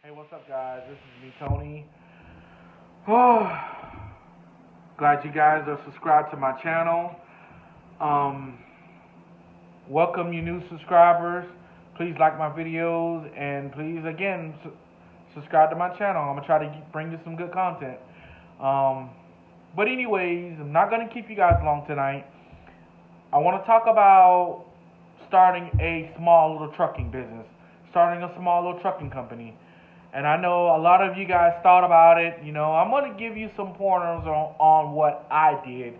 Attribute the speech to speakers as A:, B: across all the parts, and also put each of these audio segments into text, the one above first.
A: Hey, what's up, guys? This is me, Tony. Oh, glad you guys are subscribed to my channel. Um, Welcome you new subscribers. Please like my videos and please again subscribe to my channel. I'm gonna try to bring you some good content. Um, but anyways, I'm not gonna keep you guys long tonight. I want to talk about starting a small little trucking business, starting a small little trucking company. And I know a lot of you guys thought about it. I'm going to give you some pointers on what I did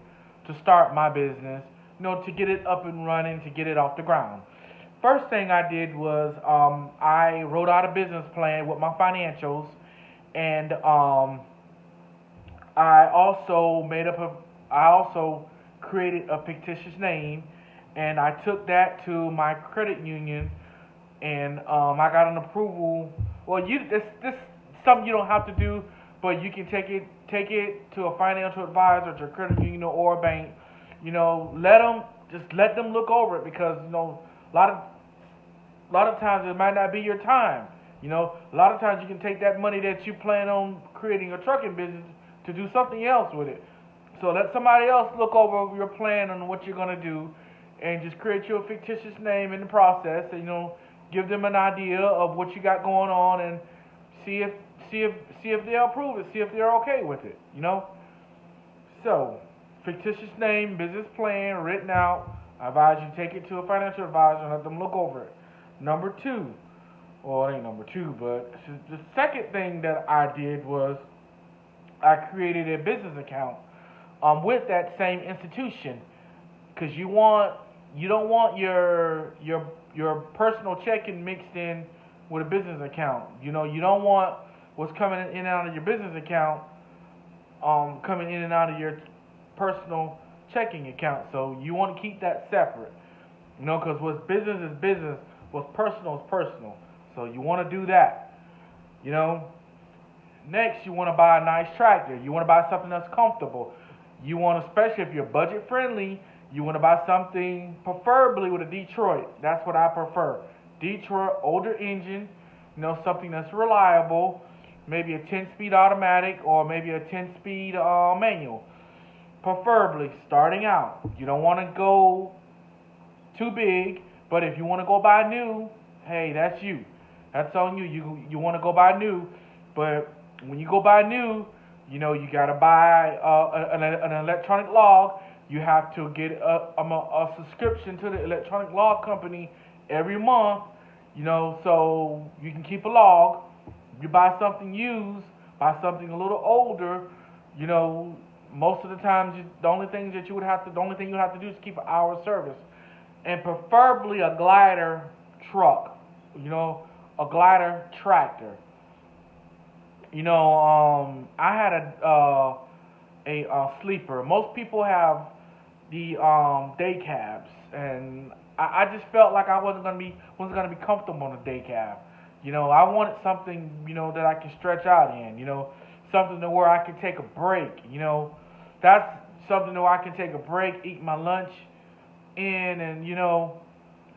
A: to start my business, to get it up and running, to get it off the ground. First thing I did was I wrote out a business plan with my financials, and I also created a fictitious name, and I took that to my credit union, and I got an approval. Well, this something you don't have to do, but you can take it to a financial advisor, to a credit union or a bank. Let them look over it, because a lot of times it might not be your time. A lot of times you can take that money that you plan on creating a trucking business to do something else with it. So let somebody else look over your plan on what you're gonna do, and just create you a fictitious name in the process. And, give them an idea of what you got going on, and see if they'll approve it, see if they're okay with it. So, fictitious name, business plan written out. I advise you take it to a financial advisor and let them look over it. Number two, well, it ain't number two, but the second thing that I did was I created a business account with that same institution, because you don't want your personal checking mixed in with a business account. You don't want what's coming in and out of your business account coming in and out of your personal checking account. So you want to keep that separate. Because what's business is business, what's personal is personal. So you want to do that. Next, you want to buy a nice tractor. You want to buy something that's comfortable. You want, especially if you're budget friendly, you want to buy something preferably with a Detroit. That's what I prefer. Detroit, older engine, something that's reliable. Maybe a 10-speed automatic, or maybe a 10-speed manual. Preferably starting out. You don't want to go too big, but if you want to go buy new, hey, that's you. That's on you. You want to go buy new, but when you go buy new, you got to buy an electronic log. You have to get a subscription to the electronic log company every month, so you can keep a log. You buy something used, buy something a little older, most of the times the only thing you would have to do is keep an hour service, and preferably a glider truck, a glider tractor. I had a sleeper. Most people have the day cabs, and I just felt like I wasn't gonna be comfortable on a day cab. I wanted something that I can stretch out in. Something to where I can take a break. That's something where I can take a break, eat my lunch in, and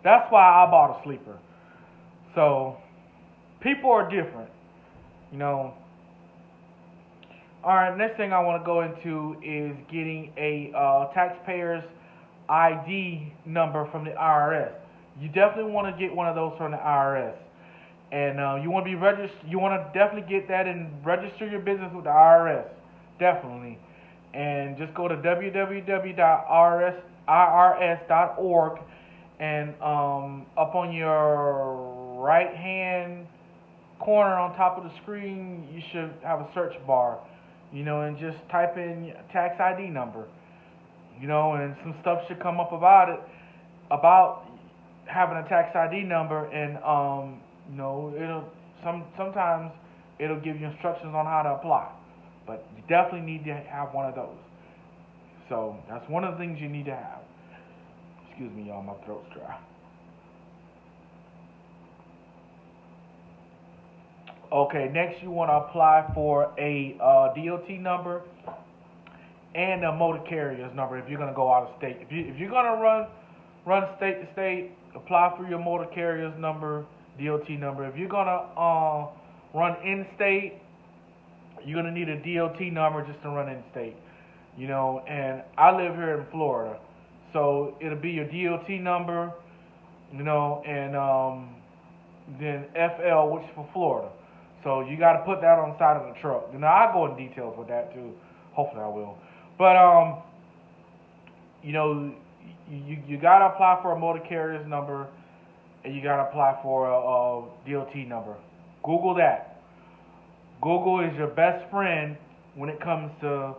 A: that's why I bought a sleeper. So people are different. All right, next thing I want to go into is getting a taxpayer's ID number from the IRS. You definitely want to get one of those from the IRS, and you want to be registered. You want to definitely get that and register your business with the IRS, definitely. And just go to www.irs.org, and up on your right hand corner on top of the screen, you should have a search bar. And just type in tax ID number, and some stuff should come up about it, about having a tax ID number, and sometimes it'll give you instructions on how to apply, but you definitely need to have one of those. So that's one of the things you need to have. Excuse me, y'all, my throat's dry. Okay, next you want to apply for a D.O.T number and a motor carrier's number if you're going to go out of state. If you're going to run state to state, apply for your motor carrier's number, D.O.T number. If you're going to run in-state, you're going to need a DOT number just to run in-state. And I live here in Florida. So it'll be your DOT number, and then FL, which is for Florida. So you got to put that on the side of the truck. I'll go in details with that too. Hopefully I will. But, you got to apply for a motor carrier's number, and you got to apply for a DOT number. Google that. Google is your best friend when it comes to,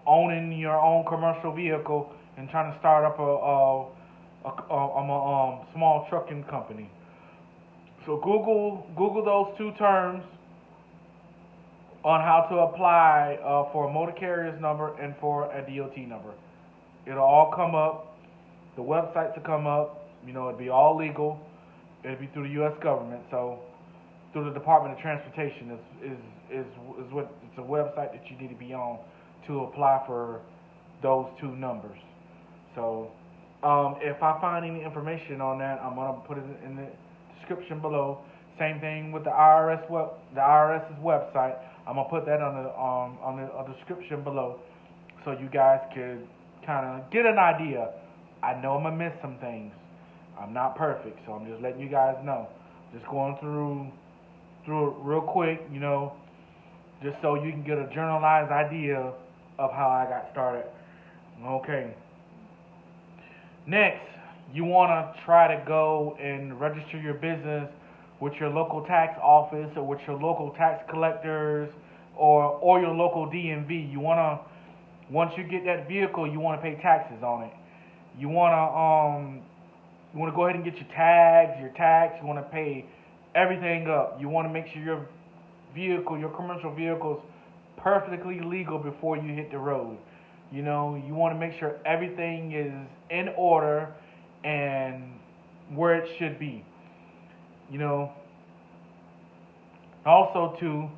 A: owning your own commercial vehicle and trying to start up a small trucking company. So Google those two terms on how to apply for a motor carrier's number and for a DOT number. It'll all come up. The websites will come up. It'll be all legal. It'll be through the U.S. government. So through the Department of Transportation is what it's a website that you need to be on to apply for those two numbers. So if I find any information on that, I'm gonna put it in the description below. Same thing with the IRS's website. I'm gonna put that on the description below, so you guys could kind of get an idea. I know I'm gonna miss some things. I'm not perfect, so I'm just letting you guys know. Just going through it real quick, just so you can get a generalized idea of how I got started. Okay. Next, you want to try to go and register your business with your local tax office or with your local tax collectors or your local DMV. You want to, once you get that vehicle, you want to pay taxes on it. You want to go ahead and get your tags, your tax. You want to pay everything up. You want to make sure your vehicle, your commercial vehicle, is perfectly legal before you hit the road. You want to make sure everything is in order and where it should be. Also too,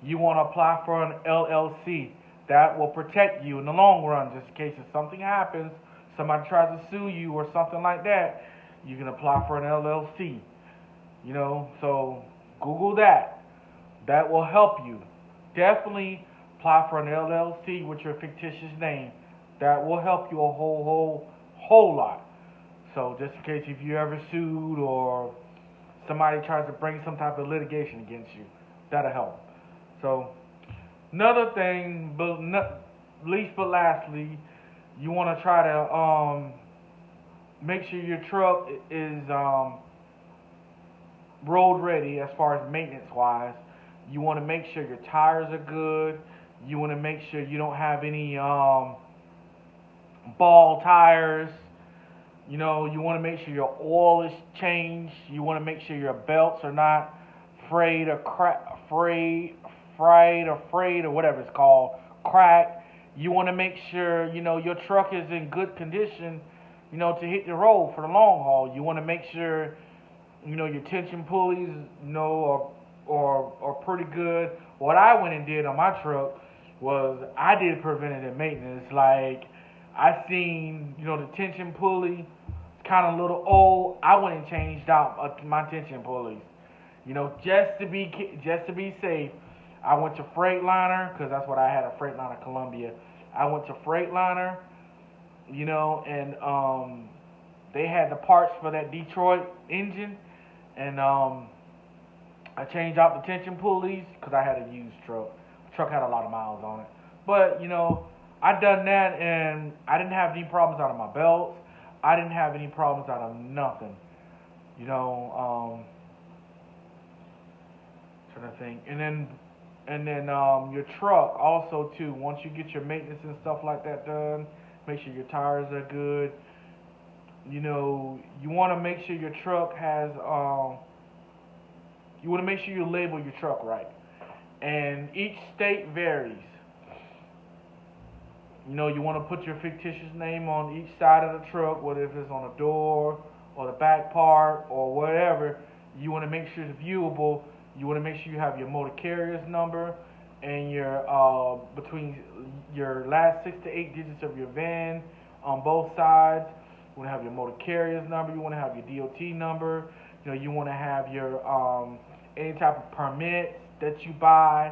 A: you want to apply for an LLC. That will protect you in the long run, just in case if something happens, somebody tries to sue you or something like that, you can apply for an LLC. So Google that. That will help you. Definitely apply for an LLC with your fictitious name. That will help you a whole lot. So just in case if you ever sued or somebody tries to bring some type of litigation against you, that'll help. So another thing, but least but lastly, you want to try to make sure your truck is road ready as far as maintenance wise. You want to make sure your tires are good. You want to make sure you don't have any ball tires. You want to make sure your oil is changed. You want to make sure your belts are not frayed or whatever it's called, cracked. You want to make sure, your truck is in good condition, to hit the road for the long haul. You want to make sure, your tension pulleys, are pretty good. What I went and did on my truck was I did preventative maintenance. Like, I seen, the tension pulley kind of a little old. I went and changed out my tension pulleys. Just to be safe. I went to Freightliner, because that's what I had, a Freightliner Columbia. I went to Freightliner, and they had the parts for that Detroit engine, and I changed out the tension pulleys because I had a used truck. The truck had a lot of miles on it. But, I done that, and I didn't have any problems out of my belts. I didn't have any problems out of nothing. Trying to think. And then your truck also too. Once you get your maintenance and stuff like that done, make sure your tires are good. You want to make sure your truck has. You want to make sure you label your truck right, and each state varies. You want to put your fictitious name on each side of the truck, whether if it's on the door or the back part or whatever. You want to make sure it's viewable. You want to make sure you have your motor carrier's number and your between your last 6 to 8 digits of your VIN on both sides. You want to have your motor carrier's number. You want to have your DOT number. You want to have your any type of permits that you buy,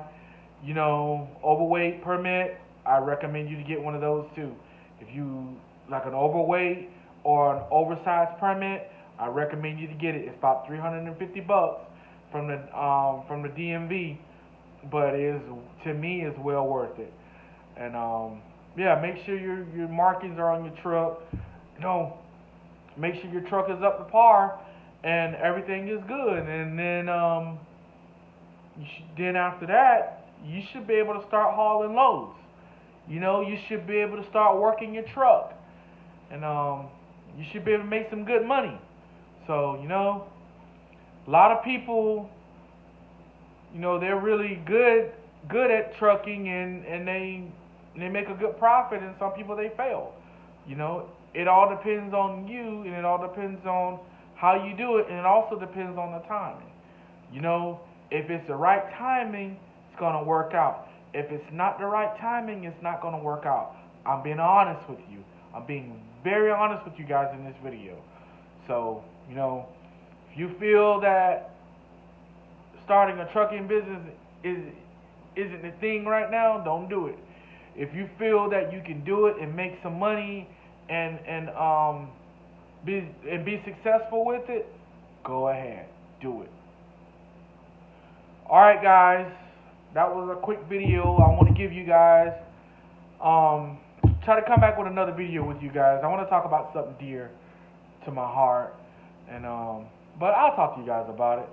A: overweight permit, I recommend you to get one of those too. If you like an overweight or an oversized permit, I recommend you to get it. It's about $350 from the DMV, but to me is well worth it. And yeah, make sure your markings are on your truck. Make sure your truck is up to par and everything is good. And then then after that, you should be able to start hauling loads. You should be able to start working your truck, and you should be able to make some good money. So a lot of people, they're really good at trucking, and they make a good profit, and some people they fail. It all depends on you, and it all depends on how you do it, and it also depends on the timing. If it's the right timing, it's gonna work out. If it's not the right timing, it's not gonna work out. I'm being honest with you. I'm being very honest with you guys in this video. So, if you feel that starting a trucking business isn't the thing right now, don't do it. If you feel that you can do it and make some money and be successful with it, go ahead, do it. All right, guys, that was a quick video. I want to give you guys try to come back with another video with you guys. I want to talk about something dear to my heart, and but I'll talk to you guys about it.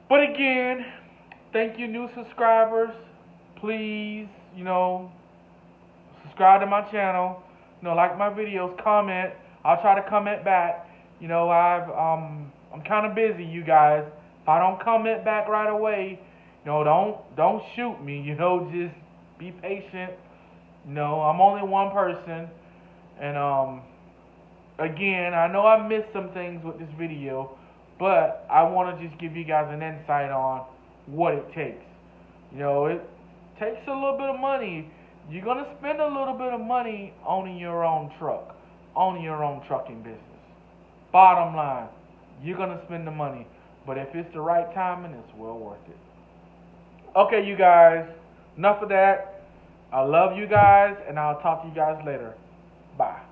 A: But again, thank you, new subscribers. Please, subscribe to my channel. Like my videos, comment. I'll try to comment back. I'm kind of busy, you guys. If I don't comment back right away, don't shoot me. Just be patient. I'm only one person, and again, I know I missed some things with this video, but I want to just give you guys an insight on what it takes. It takes a little bit of money. You're going to spend a little bit of money owning your own truck, owning your own trucking business. Bottom line, you're going to spend the money. But if it's the right timing, it's well worth it. Okay, you guys, enough of that. I love you guys, and I'll talk to you guys later. Bye.